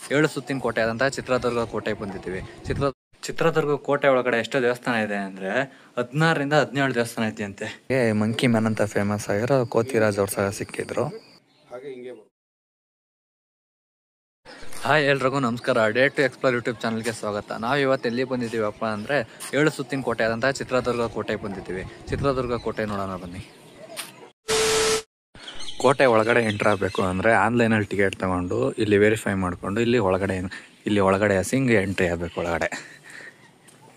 7 ಸುತ್ತಿನ ಕೋಟೆ ಆದಂತಹ ಚಿತ್ರದುರ್ಗ ಕೋಟೆಗೆ ಬಂದಿದ್ದೀವಿ. ಚಿತ್ರದುರ್ಗ ಕೋಟೆ ಒಳಗಡೆ ಎಷ್ಟು ದೇವಸ್ಥಾನ ಇದೆ ಅಂದರೆ 16ರಿಂದ 17 ದೇವಸ್ಥಾನ ಇದೆಯಂತೆ. ಮಂಕಿ ಮ್ಯಾನ್ ಅಂತ ಫೇಮಸ್ ಆಗಿರೋ ಕೋತಿರಾಜ್ ಅವ್ರ ಸಹ ಸಿಕ್ಕಿದ್ರು. ಹಾಯ್ ಎಲ್ರಿಗೂ ನಮಸ್ಕಾರ. ಡೇ ಟು ಎಕ್ಸ್ಪ್ಲೋರ್ ಯೂಟ್ಯೂಬ್ ಚಾನಲ್ಗೆ ಸ್ವಾಗತ. ನಾವು ಇವತ್ತು ಎಲ್ಲಿ ಬಂದಿದ್ದೀವಪ್ಪ ಅಂದರೆ 7 ಸುತ್ತಿನ ಕೋಟೆ ಆದಂತಹ ಚಿತ್ರದುರ್ಗ ಕೋಟೆಗೆ ಬಂದಿದ್ದೀವಿ. ಚಿತ್ರದುರ್ಗ ಕೋಟೆ ನೋಡೋಣ ಬನ್ನಿ. ಕೋಟೆ ಒಳಗಡೆ ಎಂಟ್ರ್ ಆಗಬೇಕು ಅಂದರೆ ಆನ್ಲೈನಲ್ಲಿ ಟಿಕೆಟ್ ತೊಗೊಂಡು ಇಲ್ಲಿ ವೆರಿಫೈ ಮಾಡಿಕೊಂಡು ಇಲ್ಲಿ ಒಳಗಡೆ ಹಿಂಗೆ ಎಂಟ್ರಿ ಆಗಬೇಕು ಒಳಗಡೆ.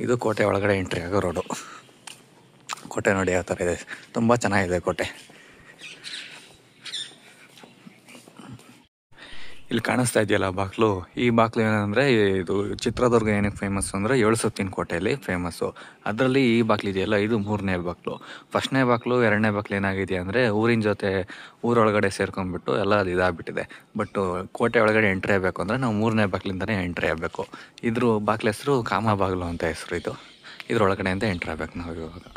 ಇದು ಕೋಟೆ ಒಳಗಡೆ ಎಂಟ್ರಿ ಆಗೋ ರೋಡು. ಕೋಟೆ ನೋಡಿ ಯಾವ ಥರ ಇದೆ, ತುಂಬ ಚೆನ್ನಾಗಿದೆ ಕೋಟೆ. ಇಲ್ಲಿ ಕಾಣಿಸ್ತಾ ಇದೆಯಲ್ಲ ಬಾಗಿಲು, ಈ ಬಾಗಿಲು ಏನಂದರೆ ಇದು ಚಿತ್ರದುರ್ಗ ಏನಕ್ಕೆ ಫೇಮಸ್ಸು ಅಂದರೆ 7 ಸುತ್ತಿನ ಕೋಟೆಯಲ್ಲಿ ಫೇಮಸ್ಸು. ಅದರಲ್ಲಿ ಈ ಬಾಗಿಲು ಇದೆಯಲ್ಲ, ಇದು 3ನೇ ಬಾಗಿಲು. ಫಸ್ಟ್ನೇ ಬಾಗಿಲು 2ನೇ ಬಾಗಿಲು ಏನಾಗಿದೆ ಅಂದರೆ ಊರಿನ ಜೊತೆ ಊರೊಳಗಡೆ ಸೇರ್ಕೊಂಡ್ಬಿಟ್ಟು ಎಲ್ಲ ಅದು ಇದಾಗ್ಬಿಟ್ಟಿದೆ. ಬಟ್ ಕೋಟೆ ಒಳಗಡೆ ಎಂಟ್ರಿ ಆಗಬೇಕು ಅಂದರೆ ನಾವು 3ನೇ ಬಾಗಿಲಿಂದನೇ ಎಂಟ್ರಿ ಆಗಬೇಕು. ಇದ್ರ ಬಾಗಿಲು ಹೆಸರು ಕಾಮ ಬಾಗಿಲು ಅಂತ ಹೆಸರು. ಇದ್ರೊಳಗಡೆಯಿಂದ ಎಂಟ್ರಿ ಆಗಬೇಕು ನಾವು ಇವಾಗ.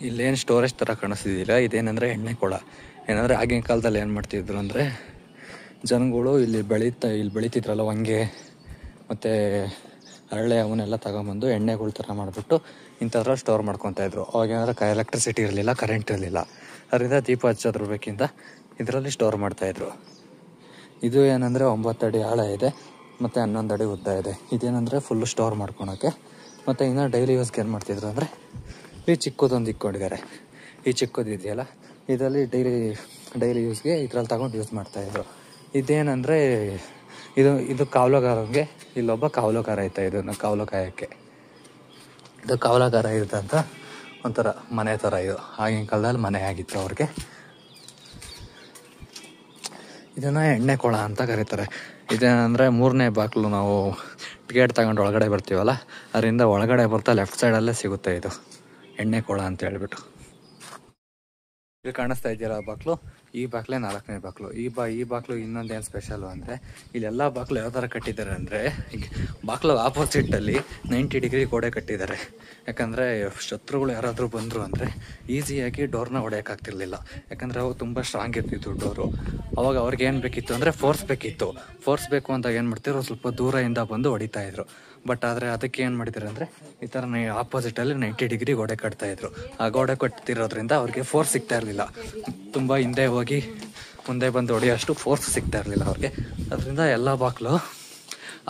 ಇಲ್ಲೇನು ಸ್ಟೋರೇಜ್ ಥರ ಕಾಣಿಸ್ತಿದ್ದಿಲ್ಲ, ಇದೇನೆಂದರೆ ಎಣ್ಣೆ ಕೊಳ. ಏನಂದರೆ ಆಗಿನ ಕಾಲದಲ್ಲಿ ಏನು ಮಾಡ್ತಿದ್ರು ಅಂದರೆ ಜನಗಳು ಇಲ್ಲಿ ಬೆಳೀತಿದ್ರಲ್ಲ ಹೊಂಗೆ ಮತ್ತು ಹರಳೆ ಅವನ್ನೆಲ್ಲ ತಗೊಂಬಂದು ಎಣ್ಣೆಗಳ ಥರ ಮಾಡಿಬಿಟ್ಟು ಇಂಥದ್ರ ಸ್ಟೋರ್ ಮಾಡ್ಕೊತಾಯಿದ್ರು. ಅವಾಗೇನಾದ್ರೆ ಎಲೆಕ್ಟ್ರಿಸಿಟಿ ಇರಲಿಲ್ಲ, ಕರೆಂಟ್ ಇರಲಿಲ್ಲ. ಅದರಿಂದ ದೀಪ ಹಚ್ಚೋದ್ರ ಬೇಕಿಂದ ಇದರಲ್ಲಿ ಸ್ಟೋರ್ ಮಾಡ್ತಾಯಿದ್ರು. ಇದು ಏನಂದರೆ 9 ಅಡಿ ಆಳ ಇದೆ ಮತ್ತು 11 ಅಡಿ ಉದ್ದ ಇದೆ. ಇದೇನೆಂದರೆ ಫುಲ್ಲು ಸ್ಟೋರ್ ಮಾಡ್ಕೊಳೋಕ್ಕೆ. ಮತ್ತು ಇನ್ನು ಡೈಲಿ ಯೂಸ್ಗೆ ಏನು ಮಾಡ್ತಿದ್ರು ಅಂದರೆ ಈ ಚಿಕ್ಕದೊಂದು ಇಕ್ಕೊಂಡಿದ್ದಾರೆ. ಈ ಚಿಕ್ಕದು ಇದೆಯಲ್ಲ, ಇದರಲ್ಲಿ ಡೈಲಿ ಯೂಸ್ಗೆ ಇದ್ರಲ್ಲಿ ತಗೊಂಡು ಯೂಸ್ ಮಾಡ್ತಾಯಿದ್ರು. ಇದೇನೆಂದರೆ ಇದು ಕಾವಲುಗಾರನಿಗೆ ಇಲ್ಲೊಬ್ಬ ಕಾವಲುಗಾರ ಐತೆ. ಇದನ್ನು ಕಾವಲು ಕಾಯೋಕ್ಕೆ ಇದು ಕಾವಲುಗಾರ ಇದ್ದಂಥ ಒಂಥರ ಮನೆ ಥರ. ಇದು ಆಗಿನ ಕಾಲದಲ್ಲಿ ಮನೆ ಆಗಿತ್ತು ಅವ್ರಿಗೆ. ಇದನ್ನು ಎಣ್ಣೆ ಕೊಳ ಅಂತ ಕರೀತಾರೆ. ಇದೇನೆಂದರೆ 3ನೇ ಬಾಗಿಲು. ನಾವು ಟಿಕೆಟ್ ತಗೊಂಡು ಒಳಗಡೆ ಬರ್ತೀವಲ್ಲ, ಅದರಿಂದ ಒಳಗಡೆ ಬರ್ತಾ ಲೆಫ್ಟ್ ಸೈಡಲ್ಲೇ ಸಿಗುತ್ತೆ ಇದು ಎಣ್ಣೆ ಕೊಳ ಅಂತ ಹೇಳ್ಬಿಟ್ಟು. ಇಲ್ಲಿ ಕಾಣಿಸ್ತಾ ಇದೆಯಲ್ಲ ಬಾಗಿಲು, ಈ ಬಾಗಿಲೇ 4ನೇ ಬಾಗಿಲು. ಈ ಬಾಗಿಲು ಇನ್ನೊಂದೇನು ಸ್ಪೆಷಲು ಅಂದರೆ ಇಲ್ಲೆಲ್ಲ ಬಾಗಿಲು ಯಾವ ಥರ ಕಟ್ಟಿದ್ದಾರೆ ಅಂದರೆ ಬಾಗಿಲು ಆಪೋಸಿಟಲ್ಲಿ 90 ಡಿಗ್ರಿ ಗೋಡೆ ಕಟ್ಟಿದ್ದಾರೆ. ಯಾಕಂದರೆ ಶತ್ರುಗಳು ಯಾರಾದರೂ ಬಂದರು ಅಂದರೆ ಈಸಿಯಾಗಿ ಡೋರ್ನ ಹೊಡೆಯೋಕ್ಕಾಗ್ತಿರ್ಲಿಲ್ಲ. ಯಾಕಂದರೆ ಅವು ತುಂಬ ಸ್ಟ್ರಾಂಗ್ ಇರ್ತಿತ್ತು ಡೋರು. ಅವಾಗ ಅವ್ರಿಗೆ ಏನು ಬೇಕಿತ್ತು ಅಂದರೆ ಫೋರ್ಸ್ ಬೇಕು ಅಂದಾಗ ಏನು ಮಾಡ್ತಿದ್ರು, ಸ್ವಲ್ಪ ದೂರದಿಂದ ಬಂದು ಹೊಡಿತಾಯಿದ್ರು. ಬಟ್ ಆದರೆ ಅದಕ್ಕೆ ಏನು ಮಾಡಿದ್ದಾರೆ ಅಂದರೆ ಈ ಥರ ಆಪೋಸಿಟಲ್ಲಿ 90 ಡಿಗ್ರಿ ಗೋಡೆ ಕಟ್ತಾಯಿದ್ರು. ಆ ಗೋಡೆ ಕಟ್ತಿರೋದ್ರಿಂದ ಅವ್ರಿಗೆ ಫೋರ್ಸ್ ಸಿಗ್ತಾ ಇರಲಿಲ್ಲ. ತುಂಬ ಹಿಂದೆ ಹೋಗಿ ಮುಂದೆ ಬಂದು ಹೊಡೆಯೋಷ್ಟು ಫೋರ್ಸ್ ಸಿಗ್ತಾ ಇರಲಿಲ್ಲ ಅವ್ರಿಗೆ. ಅದರಿಂದ ಎಲ್ಲ ಬಾಗಿಲು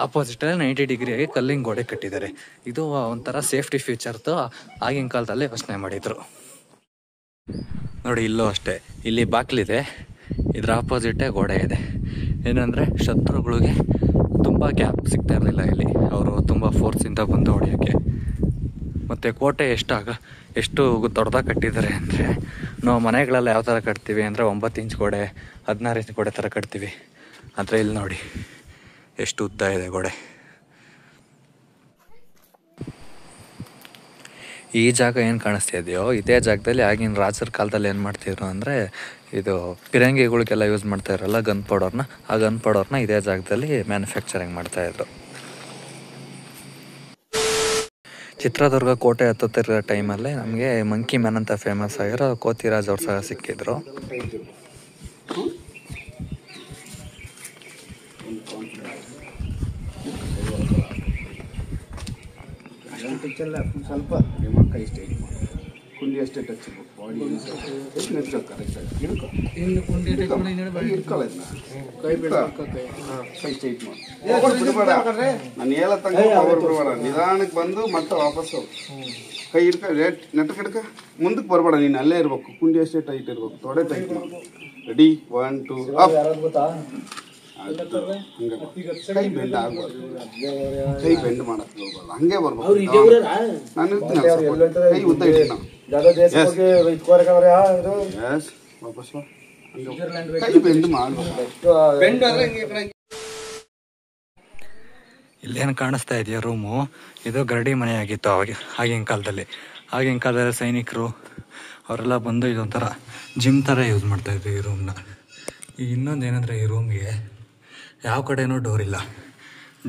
ಆಪೋಸಿಟಲ್ಲಿ 90 ಡಿಗ್ರಿಯಾಗಿ ಕಲ್ಲಿನ ಗೋಡೆ ಕಟ್ಟಿದ್ದಾರೆ. ಇದು ಒಂಥರ ಸೇಫ್ಟಿ ಫೀಚರ್ದು ಆಗಿನ ಕಾಲದಲ್ಲಿ ಯೋಚನೆ ಮಾಡಿದರು. ನೋಡಿ, ಇಲ್ಲೂ ಅಷ್ಟೇ. ಇಲ್ಲಿ ಬಾಗಿಲಿದೆ, ಇದ್ರ ಆಪೋಸಿಟೇ ಗೋಡೆ ಇದೆ. ಏನಂದರೆ ಶತ್ರುಗಳಿಗೆ ತುಂಬ ಗ್ಯಾಪ್ ಸಿಗ್ತಾ ಇರಲಿಲ್ಲ ಇಲ್ಲಿ. ಅವರು ತುಂಬ ಫೋರ್ಸಿಂದ ಬಂದು ಹೊಡೆಯೋಕ್ಕೆ. ಮತ್ತು ಕೋಟೆ ಎಷ್ಟು ದೊಡ್ಡದಾಗಿ ಕಟ್ಟಿದ್ದಾರೆ ಅಂದರೆ ನಾವು ಮನೆಗಳೆಲ್ಲ ಯಾವ ಥರ ಕಟ್ತೀವಿ ಅಂದರೆ 9 ಇಂಚ್ ಗೋಡೆ, 16 ಇಂಚ್ ಗೋಡೆ ಥರ ಕಟ್ತೀವಿ. ಆದರೆ ಇಲ್ಲಿ ನೋಡಿ ಎಷ್ಟು ಉದ್ದ ಇದೆ ಗೋಡೆ. ಈ ಜಾಗ ಏನು ಕಾಣಿಸ್ತಾ ಇದೆಯೋ ಇದೇ ಜಾಗದಲ್ಲಿ ಆಗಿನ ರಾಜರ ಕಾಲದಲ್ಲಿ ಏನು ಮಾಡ್ತಿದ್ರು ಅಂದರೆ ಇದು ಫಿರಂಗಿಗಳಿಗೆಲ್ಲ ಯೂಸ್ ಮಾಡ್ತಾ ಇರಲ್ಲ ಗನ್ ಪೌಡರ್ನ, ಆ ಗನ್ ಪೌಡರ್ನ ಇದೇ ಜಾಗದಲ್ಲಿ ಮ್ಯಾನುಫ್ಯಾಕ್ಚರಿಂಗ್ ಮಾಡ್ತಾಯಿದ್ರು. ಚಿತ್ರದುರ್ಗ ಕೋಟೆ ಹತ್ತುತ್ತಿರೋ ಟೈಮಲ್ಲೇ ನಮಗೆ ಮಂಕಿ ಮ್ಯಾನ್ ಅಂತ ಫೇಮಸ್ ಆಗಿರೋ ಕೋತಿರಾಜ್ ಅವ್ರು ಸಹ ಸಿಕ್ಕಿದ್ರು. ಸ್ವಲ್ಪ ಕೈ ಸ್ಟೈಲ್ ಕುಂಡಿ ಅಷ್ಟೇ ಟಚ್ ಬಾಡಿ ಕೈ ಸ್ಟೈಟ್ ಮಾಡಿ ನಾನು ಹೇಳ ತನಕ ಪವರ್ ಬರಬೇಡ. ನಿಧಾನಕ್ಕೆ ಬಂದು ಮತ್ತೆ ವಾಪಸ್ಸು ಕೈ ಹಿಡ್ಕ ನೆಟ್ಟ ಕಡ್ಕ ಮುಂದಕ್ಕೆ ಬರಬೇಡ. ನೀನು ಅಲ್ಲೇ ಇರ್ಬೇಕು. ಕುಂಡಿ ಅಷ್ಟೇ ಟೈಟ್ ಇರ್ಬೇಕು. ತೊಡೆ ಟೈಟ್ ಮಾಡಿ. ರೆಡಿ 1 2 ಕೈ ಬೆಂಡ್ ಆಗ್ಬಾರ್ದು. ಕೈ ಬೆಂಡ್ ಮಾಡಕ್ ಹೋಗಲ್ಲ, ಹಂಗೆ ಬರ್ಬೇಕು. ನಾನು ಕೈ ಉದ್ದ ಇಟ್ಟು ವಾಪಸ್ ಕೈ ಬೆಂಡ್ ಮಾಡ್ಬೇಕು. ಇಲ್ಲೇನು ಕಾಣಿಸ್ತಾ ಇದೆಯಾ ರೂಮು, ಇದು ಗರಡಿ ಮನೆ ಆಗಿತ್ತು ಆಗಿನ ಕಾಲದಲ್ಲಿ ಸೈನಿಕರು ಅವರೆಲ್ಲ ಬಂದು ಇದೊಂಥರ ಜಿಮ್ ಥರ ಯೂಸ್ ಮಾಡ್ತಾಯಿದ್ರು ಈ ರೂಮ್ನ. ಇನ್ನೊಂದು ಏನಂದರೆ ಈ ರೂಮ್ಗೆ ಯಾವ ಕಡೆನೂ ಡೋರ್ ಇಲ್ಲ.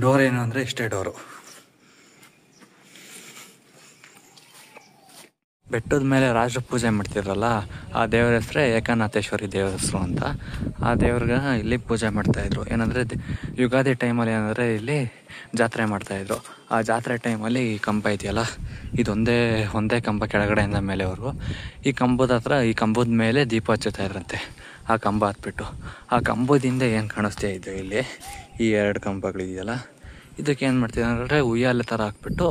ಡೋರ್ ಏನು ಅಂದರೆ ಇಷ್ಟೇ ಡೋರು. ಬೆಟ್ಟದ ಮೇಲೆ ರಾಜರು ಪೂಜೆ ಮಾಡ್ತಿದ್ರಲ್ಲ ಆ ದೇವರ ಹೆಸರೇ ಏಕನಾಥೇಶ್ವರಿ ದೇವರ ಹೆಸರು ಅಂತ. ಆ ದೇವ್ರಿಗೆ ಇಲ್ಲಿ ಪೂಜೆ ಮಾಡ್ತಾಯಿದ್ರು. ಏನಂದರೆ ಯುಗಾದಿ ಟೈಮಲ್ಲಿ ಏನಂದರೆ ಇಲ್ಲಿ ಜಾತ್ರೆ ಮಾಡ್ತಾಯಿದ್ರು. ಆ ಜಾತ್ರೆ ಟೈಮಲ್ಲಿ ಈ ಕಂಬ ಇದೆಯಲ್ಲ, ಒಂದೇ ಕಂಬ ಕೆಳಗಡೆಯಿಂದ ಮೇಲೆವರೆಗೂ ಈ ಕಂಬದ ಹತ್ರ, ಈ ಕಂಬದ ಮೇಲೆ ದೀಪ ಹಚ್ಚುತ್ತಾ ಇದ್ರಂತೆ. ಆ ಕಂಬ ಹತ್ಬಿಟ್ಟು ಆ ಕಂಬದಿಂದ ಏನು ಕಾಣಿಸ್ತಾ ಇದೆ ಇಲ್ಲಿ, ಈ 2 ಕಂಬಗಳಿದೆಯಲ್ಲ, ಇದಕ್ಕೆ ಏನು ಮಾಡ್ತಿದ್ದಾರೆ ಉಯ್ಯಾಲೆ ಥರ ಹಾಕ್ಬಿಟ್ಟು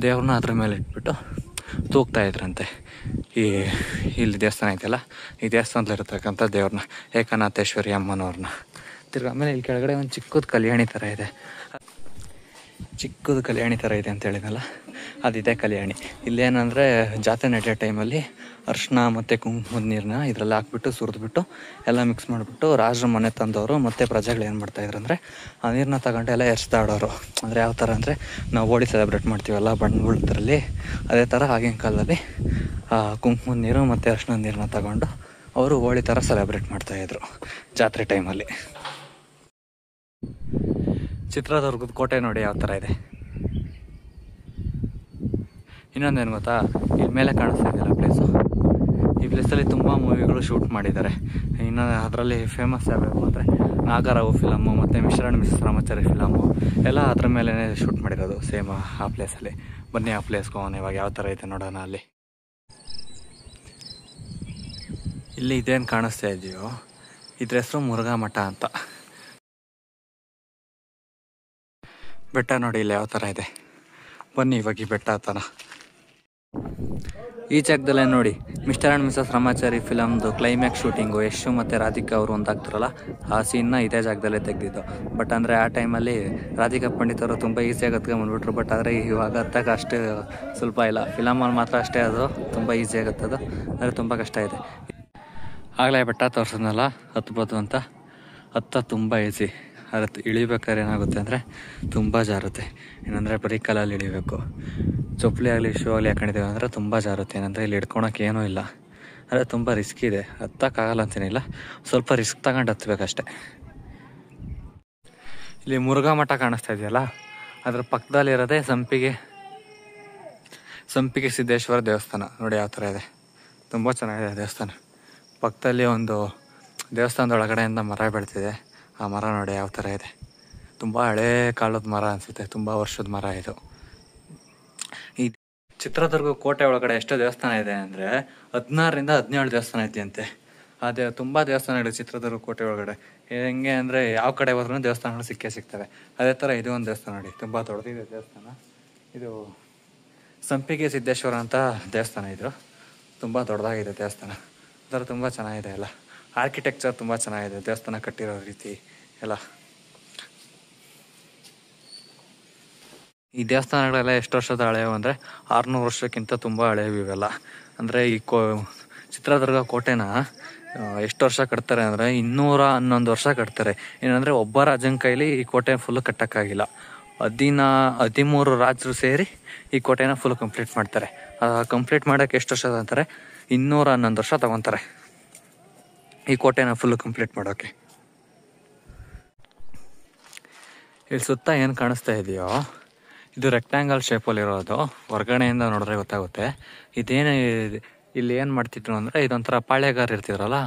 ದೇವ್ರನ್ನ ಅದ್ರ ಮೇಲೆ ಇಟ್ಬಿಟ್ಟು ತೂಗ್ತಾ ಇದ್ರಂತೆ. ಇಲ್ಲಿ ದೇವಸ್ಥಾನ ಇದೆಯಲ್ಲ, ಈ ದೇವಸ್ಥಾನದಲ್ಲಿರ್ತಕ್ಕಂಥ ದೇವ್ರನ್ನ, ಏಕನಾಥೇಶ್ವರಿ ಅಮ್ಮನವ್ರನ್ನ. ತಿರ್ಗಿ ಆಮೇಲೆ ಇಲ್ಲಿ ಕೆಳಗಡೆ ಒಂದು ಚಿಕ್ಕದು ಕಲ್ಯಾಣಿ ಥರ ಇದೆ. ಚಿಕ್ಕದು ಕಲ್ಯಾಣಿ ಥರ ಇದೆ ಅಂತ ಹೇಳಿದ್ನಲ್ಲ, ಅದಿದೆ ಕಲ್ಯಾಣಿ. ಇಲ್ಲೇನಂದರೆ ಜಾತ್ರೆ ನಡೆಯೋ ಟೈಮಲ್ಲಿ ಅರಿಶಿನ ಮತ್ತು ಕುಂಕುಮದ ನೀರನ್ನ ಇದರಲ್ಲಿ ಹಾಕ್ಬಿಟ್ಟು ಸುರಿದ್ಬಿಟ್ಟು ಎಲ್ಲ ಮಿಕ್ಸ್ ಮಾಡಿಬಿಟ್ಟು ರಾಜರ ಮನೆ ತಂದವರು ಮತ್ತು ಪ್ರಜೆಗಳು ಏನು ಮಾಡ್ತಾಯಿದ್ರು ಅಂದರೆ ಆ ನೀರನ್ನ ತಗೊಂಡು ಎಲ್ಲ ಎರ್ಸ್ದಾಡೋರು. ಅಂದರೆ ಯಾವ ಥರ ಅಂದರೆ ನಾವು ಹೋಳಿ ಸೆಲೆಬ್ರೇಟ್ ಮಾಡ್ತೀವಲ್ಲ ಬಣ್ಣಗಳದ್ರಲ್ಲಿ, ಅದೇ ಥರ ಆಗಿನ ಕಾಲದಲ್ಲಿ ಕುಂಕುಮದ ನೀರು ಮತ್ತು ಅರಿಶಿನದ ನೀರನ್ನ ತಗೊಂಡು ಅವರು ಹೋಳಿ ಥರ ಸೆಲೆಬ್ರೇಟ್ ಮಾಡ್ತಾಯಿದ್ರು ಜಾತ್ರೆ ಟೈಮಲ್ಲಿ. ಚಿತ್ರದುರ್ಗದ ಕೋಟೆ ನೋಡಿ ಯಾವ ಥರ ಇದೆ. ಇನ್ನೊಂದೇನು ಗೊತ್ತಾ, ಇಲ್ಲಿ ಮೇಲೆ ಕಾಣಿಸ್ತಾ ಇದೆಯಲ್ಲ ಪ್ಲೇಸು, ಈ ಪ್ಲೇಸಲ್ಲಿ ತುಂಬ ಮೂವಿಗಳು ಶೂಟ್ ಮಾಡಿದ್ದಾರೆ. ಇನ್ನು ಅದರಲ್ಲಿ ಫೇಮಸ್ ಯಾವ್ಯಾವು ಅಂದರೆ ನಾಗರಾವು ಫಿಲಮು ಮತ್ತು ಮಿಶ್ರಣ ಮಿಸಸ್ ರಾಮಾಚಾರಿ ಫಿಲಮು ಎಲ್ಲ ಅದ್ರ ಮೇಲೆ ಶೂಟ್ ಮಾಡಿರೋದು ಸೇಮ್ ಆ ಪ್ಲೇಸಲ್ಲಿ. ಬನ್ನಿ ಆ ಪ್ಲೇಸ್ಗೆ ಹೋಗೋಣ ಇವಾಗ, ಯಾವ ಥರ ಇದೆ ನೋಡೋಣ. ಅಲ್ಲಿ ಇಲ್ಲಿ ಇದೇನು ಕಾಣಿಸ್ತಾ ಇದೆಯೋ ಇದ್ರ ಹೆಸರು ಮುರುಘಾ ಮಠ ಅಂತ. ಬೆಟ್ಟ ನೋಡಿ ಇಲ್ಲಿ ಯಾವ ಥರ ಇದೆ. ಬನ್ನಿ ಇವಾಗ ಈ ಬೆಟ್ಟ ಹತ್ತನ. ಈ ಜಾಗದಲ್ಲೇ ನೋಡಿ ಮಿಸ್ಟರ್ ಆ್ಯಂಡ್ ಮಿಸಸ್ ರಾಮಾಚಾರಿ ಫಿಲಮ್ದು ಕ್ಲೈಮ್ಯಾಕ್ಸ್ ಶೂಟಿಂಗು ಯಶು ಮತ್ತು ರಾಧಿಕಾ ಅವರು ಒಂದಾಗ್ತಾರಲ್ಲ, ಆ ಸೀನ್ನ ಇದೇ ಜಾಗದಲ್ಲೇ ತೆಗೆದಿದ್ದು. ಬಟ್ ಅಂದರೆ ಆ ಟೈಮಲ್ಲಿ ರಾಧಿಕಾ ಪಂಡಿತವರು ತುಂಬ ಈಸಿಯಾಗಿ ಹತ್ಕೊಂಡ್ಬಂದ್ಬಿಟ್ರು. ಬಟ್ ಆದರೆ ಇವಾಗ ಹತ್ತಕ್ಕೆ ಅಷ್ಟು ಸ್ವಲ್ಪ ಇಲ್ಲ, ಫಿಲಮಲ್ಲಿ ಮಾತ್ರ ಅಷ್ಟೇ ಅದು ತುಂಬ ಈಸಿಯಾಗಿ ಹತ್ತೋದು, ಆದರೆ ತುಂಬ ಕಷ್ಟ ಇದೆ. ಆಗಲೇ ಬೆಟ್ಟ ತೋರಿಸಿದ್ನಲ್ಲ ಹತ್ಬೋದು ಅಂತ, ತುಂಬ ಈಸಿ. ಅದು ಇಳಿಬೇಕಾದ್ರೆ ಏನಾಗುತ್ತೆ ಅಂದರೆ ತುಂಬ ಜಾರುತ್ತೆ. ಏನಂದರೆ ಬರೀ ಕಾಲಲ್ಲಿ ಇಳಿಬೇಕು. ಚಪ್ಪಲಿ ಆಗಲಿ ಶೂ ಆಗಲಿ ಹಾಕೊಂಡಿದ್ದೀವಿ ಅಂದರೆ ತುಂಬ ಜಾರುತ್ತೆ. ಏನಂದರೆ ಇಲ್ಲಿ ಹಿಡ್ಕೊಳಕ್ಕೆ ಏನೂ ಇಲ್ಲ, ಆದರೆ ತುಂಬ ರಿಸ್ಕ್ ಇದೆ. ಹತ್ತಕ್ಕಾಗಲ್ಲ ಅಂತೇನಿಲ್ಲ, ಸ್ವಲ್ಪ ರಿಸ್ಕ್ ತಗೊಂಡು ಹತ್ಬೇಕಷ್ಟೆ. ಇಲ್ಲಿ ಮುರುಘಾ ಮಠ ಕಾಣಿಸ್ತಾ ಇದೆಯಲ್ಲ, ಅದ್ರ ಪಕ್ಕದಲ್ಲಿರೋದೇ ಸಂಪಿಗೆ ಸಿದ್ದೇಶ್ವರ ದೇವಸ್ಥಾನ. ನೋಡಿ ಯಾವ ಥರ ಇದೆ, ತುಂಬ ಚೆನ್ನಾಗಿದೆ ದೇವಸ್ಥಾನ. ಪಕ್ಕದಲ್ಲಿ ಒಂದು ದೇವಸ್ಥಾನದ ಒಳಗಡೆಯಿಂದ ಮರ ಬೆಳ್ತಿದೆ. ಆ ಮರ ನೋಡಿ ಯಾವ ಥರ ಇದೆ, ತುಂಬ ಹಳೇ ಕಾಲದ ಮರ ಅನಿಸುತ್ತೆ, ತುಂಬ ವರ್ಷದ ಮರ ಇದು. ಈ ಚಿತ್ರದುರ್ಗ ಕೋಟೆ ಒಳಗಡೆ ಎಷ್ಟು ದೇವಸ್ಥಾನ ಇದೆ ಅಂದರೆ 16ರಿಂದ 17 ದೇವಸ್ಥಾನ ಇದೆಯಂತೆ. ಅದೇ ತುಂಬ ದೇವಸ್ಥಾನಗಳು ಚಿತ್ರದುರ್ಗ ಕೋಟೆ ಒಳಗಡೆ. ಹೆಂಗೆ ಅಂದರೆ ಯಾವ ಕಡೆ ಹೋದ್ರೂ ದೇವಸ್ಥಾನಗಳು ಸಿಗ್ತವೆ. ಅದೇ ಥರ ಇದು ಒಂದು ದೇವಸ್ಥಾನ ನೋಡಿ, ತುಂಬ ದೊಡ್ಡದಿದೆ ದೇವಸ್ಥಾನ. ಇದು ಸಂಪಿಗೆ ಸಿದ್ದೇಶ್ವರ ಅಂತ ದೇವಸ್ಥಾನ. ಇದು ತುಂಬ ದೊಡ್ಡದಾಗಿದೆ ದೇವಸ್ಥಾನ. ಅದರ ತುಂಬ ಚೆನ್ನಾಗಿದೆ ಎಲ್ಲ. ಆರ್ಕಿಟೆಕ್ಚರ್ ತುಂಬ ಚೆನ್ನಾಗಿದೆ, ದೇವಸ್ಥಾನ ಕಟ್ಟಿರೋ ರೀತಿ ಎಲ್ಲ. ಈ ದೇವಸ್ಥಾನಗಳೆಲ್ಲ ಎಷ್ಟು ವರ್ಷದ ಹಳೆಯವು ಅಂದರೆ 600 ವರ್ಷಕ್ಕಿಂತ ತುಂಬ ಹಳೆಯವು ಇವೆಲ್ಲ. ಅಂದರೆ ಈ ಚಿತ್ರದುರ್ಗ ಕೋಟೆನ ಎಷ್ಟು ವರ್ಷ ಕಟ್ತಾರೆ ಅಂದರೆ 211 ವರ್ಷ ಕಟ್ತಾರೆ. ಏನಂದರೆ ಒಬ್ಬ ರಾಜನ ಕೈಲಿ ಈ ಕೋಟೆ ಫುಲ್ ಕಟ್ಟೋಕ್ಕಾಗಿಲ್ಲ. 13 ರಾಜರು ಸೇರಿ ಈ ಕೋಟೆನ ಫುಲ್ ಕಂಪ್ಲೀಟ್ ಮಾಡ್ತಾರೆ. ಕಂಪ್ಲೀಟ್ ಮಾಡೋಕ್ಕೆ ಎಷ್ಟು ವರ್ಷ ಅಂತಾರೆ, 211 ವರ್ಷ ತಗೊತಾರೆ ಈ ಕೋಟೆನ ಫುಲ್ ಕಂಪ್ಲೀಟ್ ಮಾಡೋಕ್ಕೆ. ಇಲ್ಲಿ ಸುತ್ತ ಏನು ಕಾಣಿಸ್ತಾ ಇದೆಯೋ ಇದು ರೆಕ್ಟ್ಯಾಂಗಲ್ ಶೇಪಲ್ಲಿರೋದು. ಹೊರಗಡೆಯಿಂದ ನೋಡಿದ್ರೆ ಗೊತ್ತಾಗುತ್ತೆ. ಇದೇನು ಇಲ್ಲಿ ಏನು ಮಾಡ್ತಿದ್ರು ಅಂದರೆ ಇದೊಂಥರ ಪಾಳ್ಯಗಾರ ಇರ್ತಿದ್ರಲ್ಲ,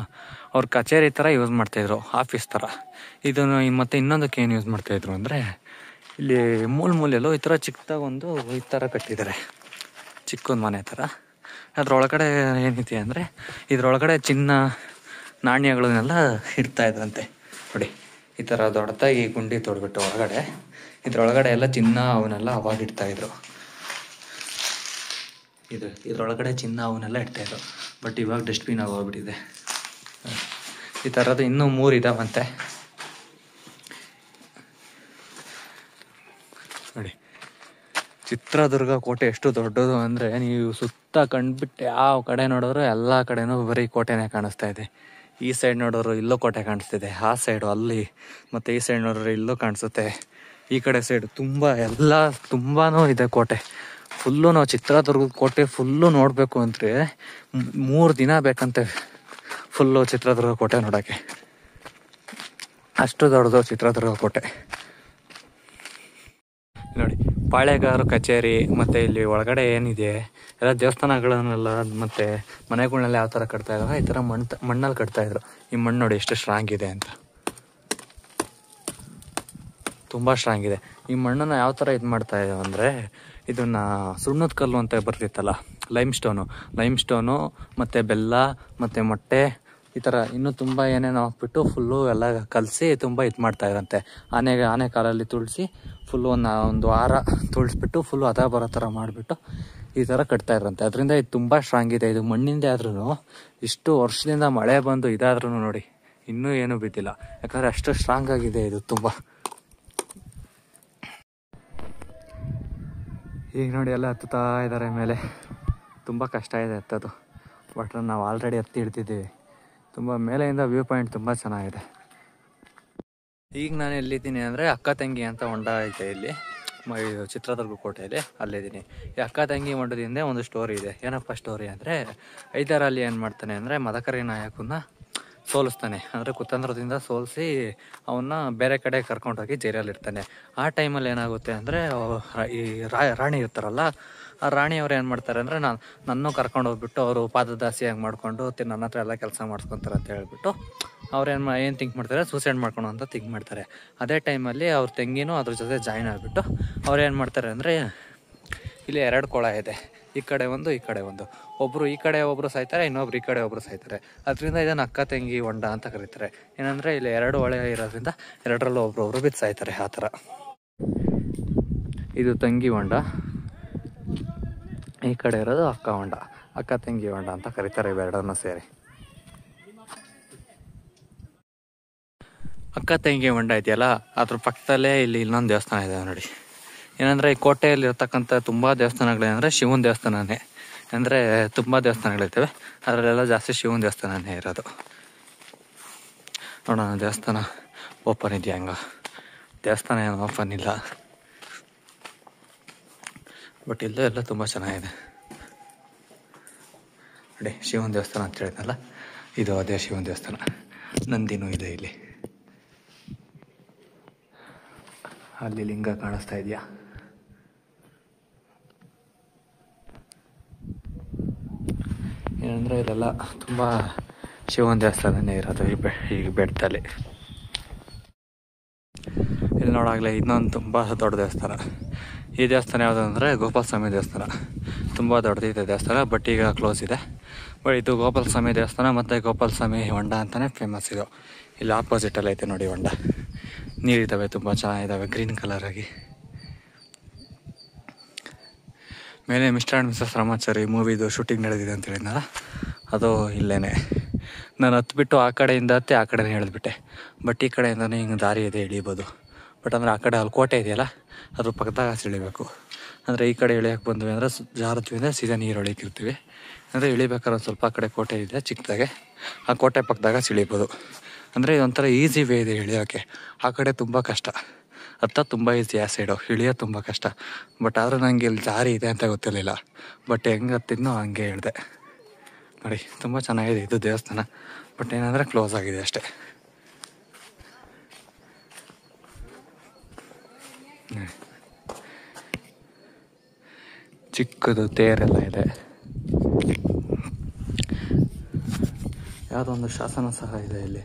ಅವ್ರ ಕಚೇರಿ ಥರ ಯೂಸ್ ಮಾಡ್ತಾಯಿದ್ರು, ಆಫೀಸ್ ಥರ. ಇದನ್ನು ಮತ್ತು ಇನ್ನೊಂದಕ್ಕೆ ಏನು ಯೂಸ್ ಮಾಡ್ತಾಯಿದ್ರು ಅಂದರೆ ಇಲ್ಲಿ ಮೂಲೆಯಲ್ಲೂ ಈ ಥರ ಚಿಕ್ಕದಾಗೊಂದು ಈ ಥರ ಕಟ್ಟಿದ್ದಾರೆ, ಚಿಕ್ಕದೊಂದು ಮನೆ ಥರ. ಅದರೊಳಗಡೆ ಏನಿದೆ ಅಂದರೆ ಇದರೊಳಗಡೆ ಚಿನ್ನ ನಾಣ್ಯಗಳನ್ನೆಲ್ಲ ಇಡ್ತಾ ಇದ್ರಂತೆ. ನೋಡಿ ಈ ಥರ ದೊಡ್ಡದಾಗಿ ಗುಂಡಿ ತೊಡ್ಬಿಟ್ಟು ಒಳಗಡೆ ಇದರೊಳಗಡೆ ಎಲ್ಲ ಚಿನ್ನ ಅವನ್ನೆಲ್ಲ ಅವಾಗ ಇಡ್ತಾಯಿದ್ರು. ಇದರೊಳಗಡೆ ಚಿನ್ನ ಅವನ್ನೆಲ್ಲ ಇಡ್ತಾಯಿದ್ರು. ಬಟ್ ಇವಾಗ ಡಸ್ಟ್ಬಿನ್ ಆಗೋಗ್ಬಿಟ್ಟಿದೆ. ಈ ಥರದ್ದು ಇನ್ನೂ 3 ಇದಾವಂತೆ. ನೋಡಿ ಚಿತ್ರದುರ್ಗ ಕೋಟೆ ಎಷ್ಟು ದೊಡ್ಡದು ಅಂದರೆ ನೀವು ಸುತ್ತ ಕಂಡುಬಿಟ್ಟು ಯಾವ ಕಡೆ ನೋಡಿದ್ರು ಎಲ್ಲ ಕಡೆನೂ ಬರೀ ಕೋಟೆನೇ ಕಾಣಿಸ್ತಾ ಇದೆ. ಈ ಸೈಡ್ ನೋಡೋರು ಇಲ್ಲೂ ಕೋಟೆ ಕಾಣಿಸ್ತಿದೆ, ಆ ಸೈಡು ಅಲ್ಲಿ, ಮತ್ತು ಈ ಸೈಡ್ ನೋಡಿದ್ರೆ ಇಲ್ಲೂ ಕಾಣಿಸುತ್ತೆ, ಈ ಕಡೆ ಸೈಡ್ ತುಂಬಾ ಇದೆ ಕೋಟೆ ಫುಲ್ಲು. ನಾವು ಚಿತ್ರದುರ್ಗದ ಕೋಟೆ ಫುಲ್ಲು ನೋಡಬೇಕು ಅಂದರೆ 3 ದಿನ ಬೇಕಂತೆ ಫುಲ್ಲು ಚಿತ್ರದುರ್ಗ ಕೋಟೆ ನೋಡೋಕ್ಕೆ. ಅಷ್ಟು ದೊಡ್ಡದು ಚಿತ್ರದುರ್ಗ ಕೋಟೆ. ನೋಡಿ ಪಾಳೆಗಾರ ಕಚೇರಿ ಮತ್ತು ಇಲ್ಲಿ ಒಳಗಡೆ ಏನಿದೆ ಎಲ್ಲ ದೇವಸ್ಥಾನಗಳನ್ನೆಲ್ಲ ಮತ್ತು ಮನೆಗಳನ್ನೆಲ್ಲ ಯಾವ ಥರ ಕಟ್ತಾ ಇದ್ದಾರೆ ಈ ಥರ ಮಣ್ಣಲ್ಲಿ ಕಟ್ತಾಯಿದ್ರು. ಈ ಮಣ್ಣು ನೋಡಿ ಎಷ್ಟು ಸ್ಟ್ರಾಂಗ್ ಇದೆ ಅಂತ, ತುಂಬ ಸ್ಟ್ರಾಂಗ್ ಇದೆ. ಈ ಮಣ್ಣನ್ನು ಯಾವ ಥರ ಇದು ಮಾಡ್ತಾ ಇದ್ದೇವೆ ಅಂದರೆ, ಇದನ್ನು ಸುಣ್ಣದ ಕಲ್ಲು ಅಂತ ಬರ್ತಿತ್ತಲ್ಲ, ಲೈಮ್ ಸ್ಟೋನು ಮತ್ತು ಬೆಲ್ಲ ಮತ್ತು ಮೊಟ್ಟೆ ಈ ಥರ ಇನ್ನೂ ತುಂಬ ಏನೇನೋ ಹಾಕ್ಬಿಟ್ಟು ಫುಲ್ಲು ಎಲ್ಲ ಕಲಸಿ ತುಂಬ ಇದು ಮಾಡ್ತಾಯಿದ್ರಂತೆ. ಆನೆ ಕಾಲಲ್ಲಿ ತುಳಿಸಿ ಫುಲ್ಲು ಒಂದು ವಾರ ತುಳಿಸ್ಬಿಟ್ಟು ಫುಲ್ಲು ಅದ ಬರೋ ಥರ ಮಾಡಿಬಿಟ್ಟು ಈ ಥರ ಕಟ್ತಾಯಿದ್ರಂತೆ. ಅದರಿಂದ ಇದು ತುಂಬ ಸ್ಟ್ರಾಂಗ್ ಇದೆ. ಇದು ಮಣ್ಣಿಂದೆ ಆದ್ರೂ ಇಷ್ಟು ವರ್ಷದಿಂದ ಮಳೆ ಬಂದು ಇದಾದ್ರೂ ನೋಡಿ ಇನ್ನೂ ಏನೂ ಬಿದ್ದಿಲ್ಲ, ಯಾಕಂದರೆ ಅಷ್ಟು ಸ್ಟ್ರಾಂಗ್ ಆಗಿದೆ ಇದು ತುಂಬ. ಈಗ ನೋಡಿ ಎಲ್ಲ ಹತ್ತುತ್ತಾ ಇದ್ದಾರೆ ಮೇಲೆ, ತುಂಬ ಕಷ್ಟ ಇದೆ ಹತ್ತೋದು. ಬಟ್ ನಾವು ಆಲ್ರೆಡಿ ಹತ್ತಿ ಇಡ್ತಿದ್ದೀವಿ. ತುಂಬ ಮೇಲೆಯಿಂದ ವ್ಯೂ ಪಾಯಿಂಟ್ ತುಂಬ ಚೆನ್ನಾಗಿದೆ. ಈಗ ನಾನು ಎಲ್ಲಿದ್ದೀನಿ ಅಂದರೆ ಅಕ್ಕ ತಂಗಿ ಅಂತ ಹೊಂಡ ಐತೆ ಇಲ್ಲಿ ಚಿತ್ರದುರ್ಗ ಕೋಟೆಯಲ್ಲಿ, ಅಲ್ಲಿದ್ದೀನಿ. ಈ ಅಕ್ಕ ತಂಗಿ ಹೊಂಡದಿಂದ ಒಂದು ಸ್ಟೋರಿ ಇದೆ. ಏನಪ್ಪ ಸ್ಟೋರಿ ಅಂದರೆ, ಹೈದರಾಲಿ ಏನು ಮಾಡ್ತಾನೆ ಅಂದರೆ ಮದಕರಿ ನಾಯಕನ ಸೋಲಿಸ್ತಾನೆ. ಅಂದರೆ ಕುತಂತ್ರದಿಂದ ಸೋಲಿಸಿ ಅವನ್ನ ಬೇರೆ ಕಡೆ ಕರ್ಕೊಂಡೋಗಿ ಜೈಲಲ್ಲಿರ್ತಾನೆ. ಆ ಟೈಮಲ್ಲಿ ಏನಾಗುತ್ತೆ ಅಂದರೆ ಈ ರಾಣಿ ಇರ್ತಾರಲ್ಲ, ಆ ರಾಣಿಯವ್ರು ಏನು ಮಾಡ್ತಾರೆ ಅಂದರೆ ನನ್ನೂ ಕರ್ಕೊಂಡು ಹೋಗ್ಬಿಟ್ಟು ಅವರು ಪಾದದಾಸಿಯಾಗಿ ಮಾಡಿಕೊಂಡು ನನ್ನ ಹತ್ರ ಎಲ್ಲ ಕೆಲಸ ಮಾಡಿಸ್ಕೊತಾರೆ ಅಂತ ಹೇಳ್ಬಿಟ್ಟು ಏನು ಥಿಂಕ್ ಮಾಡ್ತಾರೆ, ಸೂಸೈಡ್ ಮಾಡ್ಕೊಳೋ ಅಂತ ಥಿಂಕ್ ಮಾಡ್ತಾರೆ. ಅದೇ ಟೈಮಲ್ಲಿ ಅವ್ರ ತಂಗಿನೂ ಅದ್ರ ಜೊತೆ ಜಾಯ್ನ್ ಆಗಿಬಿಟ್ಟು ಏನು ಮಾಡ್ತಾರೆ ಅಂದರೆ, ಇಲ್ಲಿ 2 ಕೊಳ ಇದೆ, ಈ ಕಡೆ ಒಂದು ಈ ಕಡೆ ಒಂದು. ಒಬ್ಬರು ಈ ಕಡೆ ಒಬ್ಬರು ಸಾಯ್ತಾರೆ, ಇನ್ನೊಬ್ರು ಈ ಕಡೆ ಒಬ್ಬರು ಸಾಯ್ತಾರೆ. ಅದರಿಂದ ಇದನ್ನು ಅಕ್ಕ ತಂಗಿ ಹೊಂಡ ಅಂತ ಕರೀತಾರೆ. ಏನಂದರೆ ಇಲ್ಲಿ 2 ಹೊಳೆ ಇರೋದ್ರಿಂದ 2ರಲ್ಲೂ ಒಬ್ರೊಬ್ರು ಬಿದ್ದು ಸಾಯ್ತಾರೆ. ಆ ಥರ ಇದು ತಂಗಿ ಹೊಂಡ, ಈ ಕಡೆ ಇರೋದು ಅಕ್ಕ ಹೊಂಡ. ಅಕ್ಕ ತಂಗಿ ಹೊಂಡ ಅಂತ ಕರೀತಾರೆ ಇವೆರಡನ್ನೂ ಸೇರಿ. ಅಕ್ಕ ತಂಗಿ ಹೊಂಡ ಇದೆಯಲ್ಲ, ಅದ್ರ ಪಕ್ಕದಲ್ಲೇ ಇಲ್ಲಿ ಇನ್ನೊಂದು ದೇವಸ್ಥಾನ ಇದೆ ನೋಡಿ. ಏನಂದರೆ ಈ ಕೋಟೆಯಲ್ಲಿ ಇರ್ತಕ್ಕಂಥ ತುಂಬ ದೇವಸ್ಥಾನಗಳೇನೆಂದರೆ ಶಿವನ ದೇವಸ್ಥಾನನೇ. ಅಂದರೆ ತುಂಬ ದೇವಸ್ಥಾನಗಳಿರ್ತವೆ, ಅದರಲ್ಲೆಲ್ಲ ಜಾಸ್ತಿ ಶಿವನ ದೇವಸ್ಥಾನನೇ ಇರೋದು. ನೋಡೋಣ ದೇವಸ್ಥಾನ ಓಪನ್ ಇದೆಯಾ ಹಂಗ. ದೇವಸ್ಥಾನ ಏನು ಓಪನ್ ಇಲ್ಲ, ಬಟ್ ಇಲ್ಲೇ ಎಲ್ಲ ತುಂಬ ಚೆನ್ನಾಗಿದೆ ನೋಡಿ. ಶಿವನ ದೇವಸ್ಥಾನ ಅಂತ ಹೇಳಿದ್ನಲ್ಲ, ಇದು ಅದೇ ಶಿವನ ದೇವಸ್ಥಾನ. ನಂದಿನೂ ಇದೆ ಇಲ್ಲಿ. ಅಲ್ಲಿ ಲಿಂಗ ಕಾಣಿಸ್ತಾ ಇದೆಯಾ? ಏನಂದರೆ ಇಲ್ಲೆಲ್ಲ ತುಂಬ ಶಿವನ ದೇವಸ್ಥಾನನೇ ಇರೋದು ಈ ಬೆಟ್ಟದಲ್ಲಿ. ಇಲ್ಲಿ ನೋಡಾಗಲೇ ಇನ್ನೊಂದು ತುಂಬ ದೊಡ್ಡ ದೇವಸ್ಥಾನ. ಈ ದೇವಸ್ಥಾನ ಯಾವುದು ಅಂದರೆ ಗೋಪಾಲ ಸ್ವಾಮಿ ದೇವಸ್ಥಾನ. ತುಂಬ ದೊಡ್ಡದಿದೆ ದೇವಸ್ಥಾನ, ಬಟ್ ಈಗ ಕ್ಲೋಸ್ ಇದೆ. ಬಟ್ ಇದು ಗೋಪಾಲ ಸ್ವಾಮಿ ದೇವಸ್ಥಾನ ಮತ್ತು ಗೋಪಾಲ ಸ್ವಾಮಿ ಹೊಂಡ ಅಂತಲೇ ಫೇಮಸ್ ಇದು. ಇಲ್ಲಿ ಆಪೋಸಿಟಲ್ಲಿ ಐತೆ ನೋಡಿ ಹೊಂಡ. ನೀರಿದ್ದಾವೆ, ತುಂಬ ಚೆನ್ನಾಗಿದ್ದಾವೆ, ಗ್ರೀನ್ ಕಲರ್ ಆಗಿ. ಮೇಲೆ ಮಿಸ್ಟರ್ ಆ್ಯಂಡ್ ಮಿಸಸ್ ರಾಮಾಚಾರಿ ಮೂವಿದು ಶೂಟಿಂಗ್ ನಡೆದಿದೆ ಅಂತ ಹೇಳಿದ್ನಲ್ಲ, ಅದು ಇಲ್ಲೇ. ನಾನು ಹತ್ಬಿಟ್ಟು ಆ ಕಡೆಯಿಂದ ಹತ್ತಿ ಆ ಕಡೆನೇ ಹೇಳಿದ್ಬಿಟ್ಟೆ. ಬಟ್ ಈ ಕಡೆಯಿಂದನೇ ಹಿಂಗೆ ದಾರಿ ಇದೆ, ಇಳಿಬೋದು. ಬಟ್ ಅಂದರೆ ಆ ಕಡೆ ಅಲ್ಲಿ ಕೋಟೆ ಇದೆಯಲ್ಲ, ಅದ್ರ ಪಕ್ಕದಾಗ ಇಳಿಬೇಕು. ಅಂದರೆ ಈ ಕಡೆ ಇಳಿಯೋಕೆ ಬಂದ್ವಿ ಅಂದರೆ ಜಾರತ್ವಿ ಅಂದರೆ ಸೀದಾ ನೀರು ಇಳಿಕಿರ್ತೀವಿ. ಅಂದರೆ ಇಳಿಬೇಕಾದ್ರೆ ಸ್ವಲ್ಪ ಆ ಕಡೆ ಕೋಟೆ ಇದೆ ಚಿಕ್ಕದಾಗೆ, ಆ ಕೋಟೆ ಪಕ್ಕದಾಗ ಇಳಿಬೋದು. ಅಂದರೆ ಇದೊಂಥರ ಈಸಿ ವೇ ಇದೆ ಇಳಿಯೋಕ್ಕೆ. ಆ ಕಡೆ ತುಂಬ ಕಷ್ಟ, ತುಂಬ ಈಸಿ ಆ ಸೈಡು, ಇಳಿಯೋದು ತುಂಬ ಕಷ್ಟ. ಬಟ್ ಆದರೂ ನನಗೆ ಇಲ್ಲಿ ದಾರಿ ಇದೆ ಅಂತ ಗೊತ್ತಿರಲಿಲ್ಲ. ಬಟ್ ಹೆಂಗೆ ಹತ್ತಿದ್ನೋ ಹಂಗೆ ಹೇಳಿದೆ ನೋಡಿ. ತುಂಬ ಚೆನ್ನಾಗಿದೆ ಇದು ದೇವಸ್ಥಾನ, ಬಟ್ ಏನಂದರೆ ಕ್ಲೋಸ್ ಆಗಿದೆ ಅಷ್ಟೇ. ಚಿಕ್ಕದು ತೇರೆಲ್ಲ ಇದೆ. ಯಾವುದೋ ಒಂದು ಶಾಸನ ಸಹ ಇದೆ ಇಲ್ಲಿ.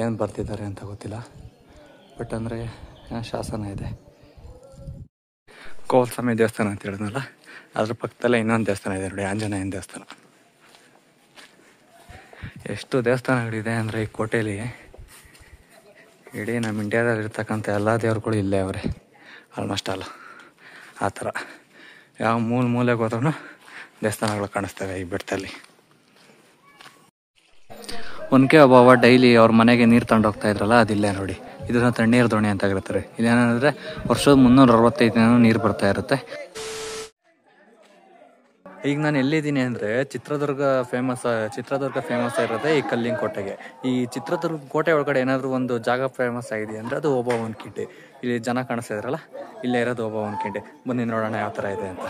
ಏನು ಬರ್ತಿದ್ದಾರೆ ಅಂತ ಗೊತ್ತಿಲ್ಲ, ಬಟ್ ಅಂದರೆ ಶಾಸನ ಇದೆ. ಗೋಪಾಲ ಸ್ವಾಮಿ ದೇವಸ್ಥಾನ ಅಂತ ಹೇಳಿದ್ನಲ್ಲ, ಅದ್ರ ಪಕ್ಕದಲ್ಲೇ ಇನ್ನೊಂದು ದೇವಸ್ಥಾನ ಇದೆ ನೋಡಿ, ಆಂಜನೇಯನ ದೇವಸ್ಥಾನ. ಎಷ್ಟು ದೇವಸ್ಥಾನಗಳಿದೆ ಅಂದರೆ ಈ ಕೋಟೆಯಲ್ಲಿ. ಇಡೀ ನಮ್ಮ ಇಂಡಿಯಾದಲ್ಲಿ ಇರ್ತಕ್ಕಂಥ ಎಲ್ಲ ದೇವ್ರುಗಳು ಇಲ್ಲೇ ಅವರೇ ಆಲ್ಮೋಸ್ಟ್ ಅಲ್ಲ. ಆ ಥರ ಯಾವ ಮೂಲೆಗೆ ಹೋದ್ರೂ ದೇವಸ್ಥಾನಗಳು ಕಾಣಿಸ್ತವೆ ಈ ಬೆಟ್ಟದಲ್ಲಿ. ಒನಕೆ ಓಬವ್ವ ಡೈಲಿ ಅವ್ರ ಮನೆಗೆ ನೀರು ತಗೊಂಡು ಹೋಗ್ತಾ ಇದ್ರಲ್ಲ, ಅದಿಲ್ಲೇ ನೋಡಿ. ಇದನ್ನು ತಣ್ಣೀರು ದೋಣಿ ಅಂತ ಕರೀತಾರೆ. ಇದೇನಂದರೆ ವರ್ಷದ 365 ದಿನ ನೀರು ಬರ್ತಾ ಇರುತ್ತೆ. ಈಗ ನಾನು ಎಲ್ಲಿದ್ದೀನಿ ಅಂದರೆ ಚಿತ್ರದುರ್ಗ ಫೇಮಸ್ ಇರುತ್ತೆ ಈ ಕಲ್ಲಿನ ಕೋಟೆಗೆ. ಈ ಚಿತ್ರದುರ್ಗ ಕೋಟೆ ಒಳಗಡೆ ಏನಾದರೂ ಒಂದು ಜಾಗ ಫೇಮಸ್ ಆಗಿದೆ ಅಂದರೆ ಅದು ಓಬವ್ವನ ಕಿಂಡಿ. ಇಲ್ಲಿ ಜನ ಕಾಣಿಸ್ತಾ ಇದ್ರಲ್ಲ, ಇಲ್ಲೇ ಇರೋದು ಓಬವ್ವನ ಕಿಂಡಿ. ಬನ್ನಿ ನೋಡೋಣ ಯಾವ ಥರ ಇದೆ ಅಂತ.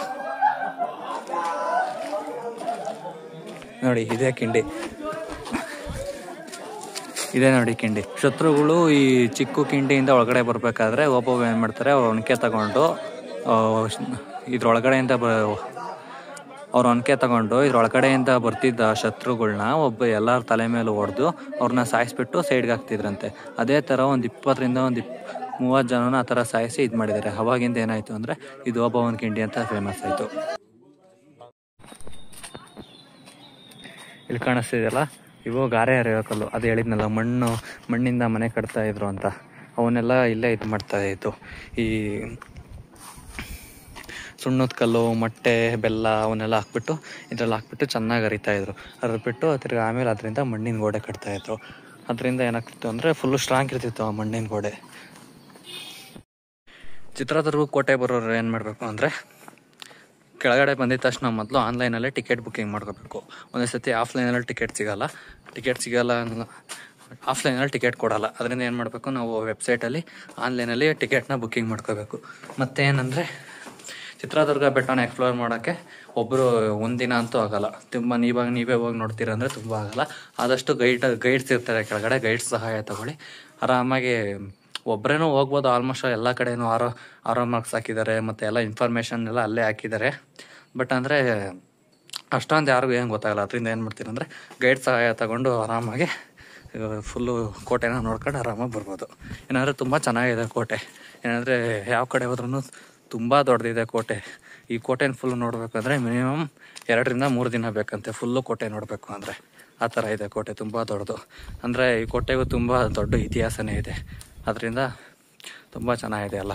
ನೋಡಿ ಇದೇ ಕಿಂಡಿ, ಇದೇ ನೋಡಿ ಕಿಂಡಿ. ಶತ್ರುಗಳು ಈ ಚಿಕ್ಕ ಕಿಂಡಿಯಿಂದ ಒಳಗಡೆ ಬರಬೇಕಾದ್ರೆ ಓಬವ್ವ ಏನು ಮಾಡ್ತಾರೆ, ಅವ್ರು ಒನಕೆ ತಗೊಂಡು ಇದ್ರೊಳಗಡೆಯಿಂದ ಅವ್ರು ಒನಕೆ ತಗೊಂಡು ಇದ್ರೊಳಗಡೆಯಿಂದ ಬರ್ತಿದ್ದ ಶತ್ರುಗಳ್ನ ಒಬ್ಬ ಎಲ್ಲರ ತಲೆ ಮೇಲೆ ಹೊಡೆದು ಅವ್ರನ್ನ ಸಾಯಿಸ್ಬಿಟ್ಟು ಸೈಡ್ಗೆ ಹಾಕ್ತಿದ್ರಂತೆ. ಅದೇ ಥರ ಒಂದು 20ರಿಂದ 30 ಜನನ ಆ ಥರ ಸಾಯಿಸಿ ಇದು ಮಾಡಿದ್ದಾರೆ. ಅವಾಗಿಂದ ಏನಾಯಿತು ಅಂದರೆ ಇದು ಓಬವ್ವನ ಕಿಂಡಿ ಅಂತ ಫೇಮಸ್ ಆಯಿತು. ಇಲ್ಲಿ ಕಾಣಿಸ್ತಿದೆಯಲ್ಲ, ಇವು ಗಾರೆ ಹರಿಯೋ ಕಲ್ಲು. ಅದು ಹೇಳಿದ್ನಲ್ಲ, ಮಣ್ಣಿಂದ ಮನೆ ಕಟ್ತಾ ಇದ್ರು ಅಂತ, ಅವನ್ನೆಲ್ಲ ಇಲ್ಲೇ ಇದು ಮಾಡ್ತಾ ಇತ್ತು. ಈ ಸುಣ್ಣದ ಕಲ್ಲು, ಮೊಟ್ಟೆ, ಬೆಲ್ಲ ಅವನ್ನೆಲ್ಲ ಹಾಕ್ಬಿಟ್ಟು ಇದ್ರಲ್ಲಿ ಹಾಕ್ಬಿಟ್ಟು ಚೆನ್ನಾಗಿ ಹರಿತಾಯಿದ್ರು. ಹರಿದ್ಬಿಟ್ಟು ತಿರ್ಗಿ ಆಮೇಲೆ ಅದರಿಂದ ಮಣ್ಣಿನ ಗೋಡೆ ಕಟ್ತಾಯಿದ್ರು. ಅದರಿಂದ ಏನಾಗ್ತಿತ್ತು ಅಂದರೆ ಫುಲ್ಲು ಸ್ಟ್ರಾಂಗ್ ಇರ್ತಿತ್ತು ಆ ಮಣ್ಣಿನ ಗೋಡೆ. ಚಿತ್ರದುರ್ಗ ಕೋಟೆ ಬರೋರು ಏನು ಮಾಡಬೇಕು ಅಂದರೆ, ಕೆಳಗಡೆ ಬಂದಿದ ತಕ್ಷಣ ಮೊದಲು ಆನ್ಲೈನಲ್ಲೇ ಟಿಕೆಟ್ ಬುಕ್ಕಿಂಗ್ ಮಾಡ್ಕೋಬೇಕು. ಒಂದೇ ಸತಿ ಆಫ್ಲೈನಲ್ಲಿ ಟಿಕೆಟ್ ಸಿಗೋಲ್ಲ, ಆಫ್ಲೈನಲ್ಲಿ ಟಿಕೆಟ್ ಕೊಡೋಲ್ಲ. ಅದರಿಂದ ಏನು ಮಾಡಬೇಕು, ನಾವು ವೆಬ್ಸೈಟಲ್ಲಿ ಆನ್ಲೈನಲ್ಲಿ ಟಿಕೆಟ್ನ ಬುಕ್ಕಿಂಗ್ ಮಾಡ್ಕೋಬೇಕು. ಮತ್ತು ಏನಂದರೆ, ಚಿತ್ರದುರ್ಗ ಬೆಟ್ಟನ ಎಕ್ಸ್ಪ್ಲೋರ್ ಮಾಡೋಕ್ಕೆ ಒಬ್ಬರು ಒಂದಿನ ಅಂತೂ ಆಗೋಲ್ಲ. ತುಂಬ ನೀವೇ ಹೋಗಿ ನೋಡ್ತೀರ ಅಂದರೆ ತುಂಬ ಆಗೋಲ್ಲ. ಆದಷ್ಟು ಗೈಡ್ಸ್ ಇರ್ತಾರೆ ಕೆಳಗಡೆ, ಗೈಡ್ಸ್ ಸಹಾಯ ತಗೊಳ್ಳಿ. ಆರಾಮಾಗಿ ಒಬ್ಬರೇನೂ ಹೋಗ್ಬೋದು. ಆಲ್ಮೋಸ್ಟ್ ಎಲ್ಲ ಕಡೆಯೂ ಆರೋ ಮಾರ್ಕ್ಸ್ ಹಾಕಿದ್ದಾರೆ, ಮತ್ತು ಎಲ್ಲ ಇನ್ಫಾರ್ಮೇಷನ್ ಎಲ್ಲ ಅಲ್ಲೇ ಹಾಕಿದ್ದಾರೆ. ಬಟ್ ಅಂದರೆ ಅಷ್ಟೊಂದು ಯಾರಿಗೂ ಏನು ಗೊತ್ತಾಗಲ್ಲ. ಅದರಿಂದ ಏನು ಮಾಡ್ತೀನಿ ಅಂದರೆ, ಗೈಡ್ ಸಹಾಯ ತಗೊಂಡು ಆರಾಮಾಗಿ ಫುಲ್ಲು ಕೋಟೆನ ನೋಡ್ಕೊಂಡು ಆರಾಮಾಗಿ ಬರ್ಬೋದು. ಏನಾದರೆ ತುಂಬ ಚೆನ್ನಾಗಿದೆ ಕೋಟೆ. ಏನಂದರೆ ಯಾವ ಕಡೆ ಹೋದ್ರೂ ತುಂಬ ದೊಡ್ಡದಿದೆ ಕೋಟೆ. ಈ ಕೋಟೆನ ಫುಲ್ಲು ನೋಡಬೇಕಂದ್ರೆ ಮಿನಿಮಮ್ 2ರಿಂದ 3 ದಿನ ಬೇಕಂತೆ, ಫುಲ್ಲು ಕೋಟೆ ನೋಡಬೇಕು ಅಂದರೆ. ಆ ಥರ ಇದೆ ಕೋಟೆ, ತುಂಬ ದೊಡ್ಡದು. ಅಂದರೆ ಈ ಕೋಟೆಗೂ ತುಂಬ ದೊಡ್ಡ ಇತಿಹಾಸನೇ ಇದೆ. ಅದರಿಂದ ತುಂಬ ಚೆನ್ನಾಗಿದೆ ಎಲ್ಲ.